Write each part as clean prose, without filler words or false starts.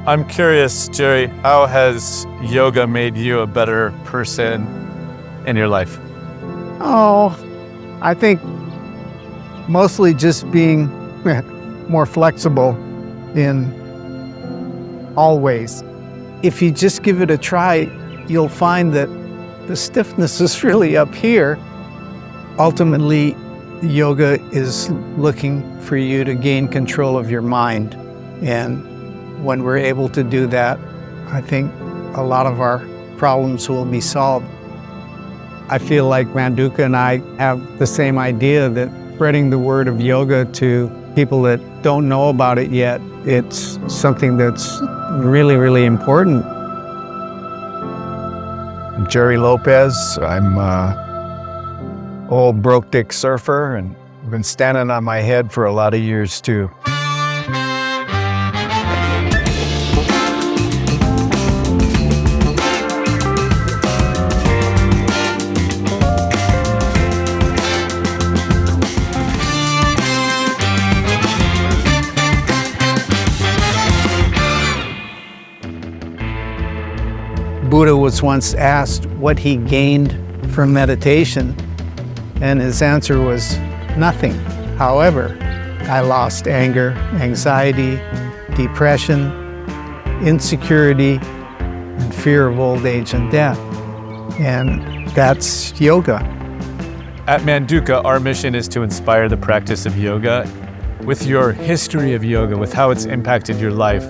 I'm curious, Gerry, how has yoga made you a better person in your life? Oh, I think mostly just being more flexible in all ways. If you just give it a try, you'll find that the stiffness is really up here. Ultimately, yoga is looking for you to gain control of your mind. And when we're able to do that, I think a lot of our problems will be solved. I feel like Manduka and I have the same idea that spreading the word of yoga to people that don't know about it yet, it's something that's really, really important. I'm Gerry Lopez. I'm an old broke dick surfer, and I've been standing on my head for a lot of years too. Buddha was once asked what he gained from meditation, and his answer was nothing. However, I lost anger, anxiety, depression, insecurity, and fear of old age and death. And that's yoga. At Manduka, our mission is to inspire the practice of yoga. With your history of yoga, with how it's impacted your life,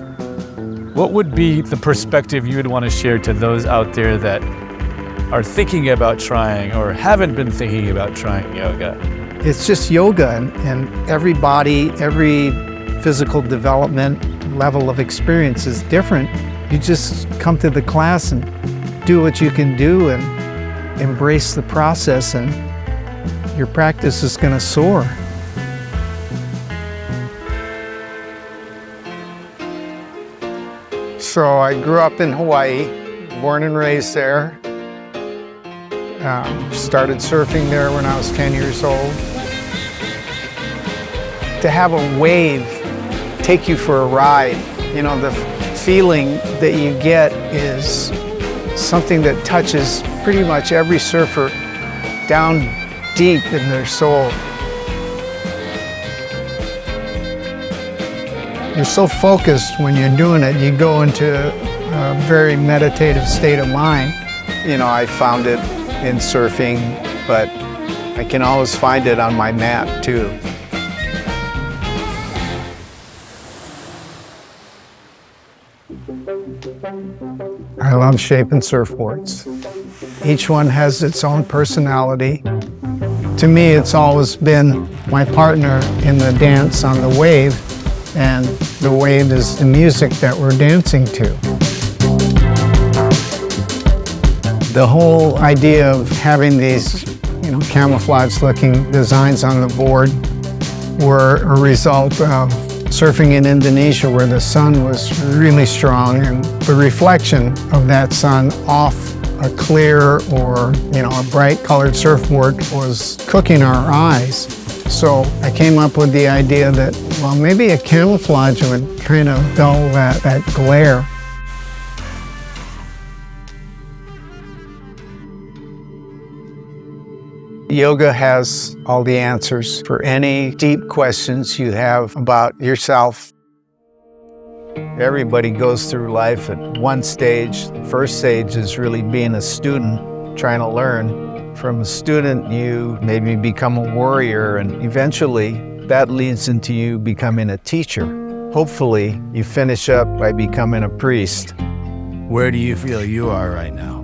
what would be the perspective you would want to share to those out there that are thinking about trying or haven't been thinking about trying yoga? It's just yoga, and every body, every physical development level of experience is different. You just come to the class and do what you can do and embrace the process, and your practice is going to soar. So I grew up in Hawaii, born and raised there. Started surfing there when I was 10 years old. To have a wave take you for a ride, you know, the feeling that you get is something that touches pretty much every surfer down deep in their soul. You're so focused when you're doing it, you go into a very meditative state of mind. You know, I found it in surfing, but I can always find it on my mat too. I love shaping surfboards. Each one has its own personality. To me, it's always been my partner in the dance on the wave, and the wave is the music that we're dancing to. The whole idea of having these, camouflage-looking designs on the board were a result of surfing in Indonesia, where the sun was really strong, and the reflection of that sun off a clear or a bright colored surfboard was cooking our eyes. So I came up with the idea that, well, maybe a camouflage would kind of dull that glare. Yoga has all the answers for any deep questions you have about yourself. Everybody goes through life at one stage. The first stage is really being a student, trying to learn. From a student, you maybe become a warrior, and eventually that leads into you becoming a teacher. Hopefully, you finish up by becoming a priest. Where do you feel you are right now?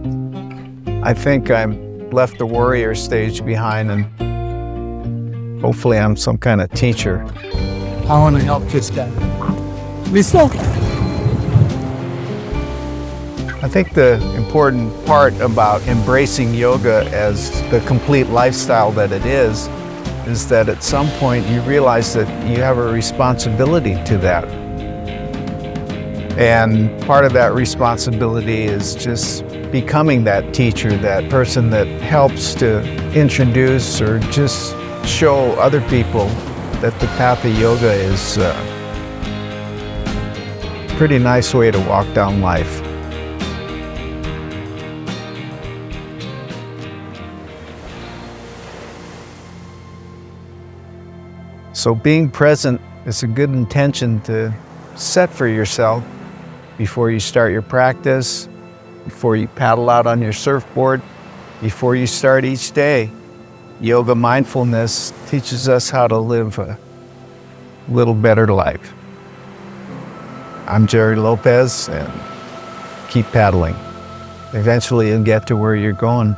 I think I'm left the warrior stage behind, and hopefully I'm some kind of teacher. I want to help this guy. I think the important part about embracing yoga as the complete lifestyle that it is that at some point you realize that you have a responsibility to that. And part of that responsibility is just becoming that teacher, that person that helps to introduce or just show other people that the path of yoga is pretty nice way to walk down life. So being present is a good intention to set for yourself before you start your practice, before you paddle out on your surfboard, before you start each day. Yoga mindfulness teaches us how to live a little better life. I'm Gerry Lopez, and keep paddling. Eventually you'll get to where you're going.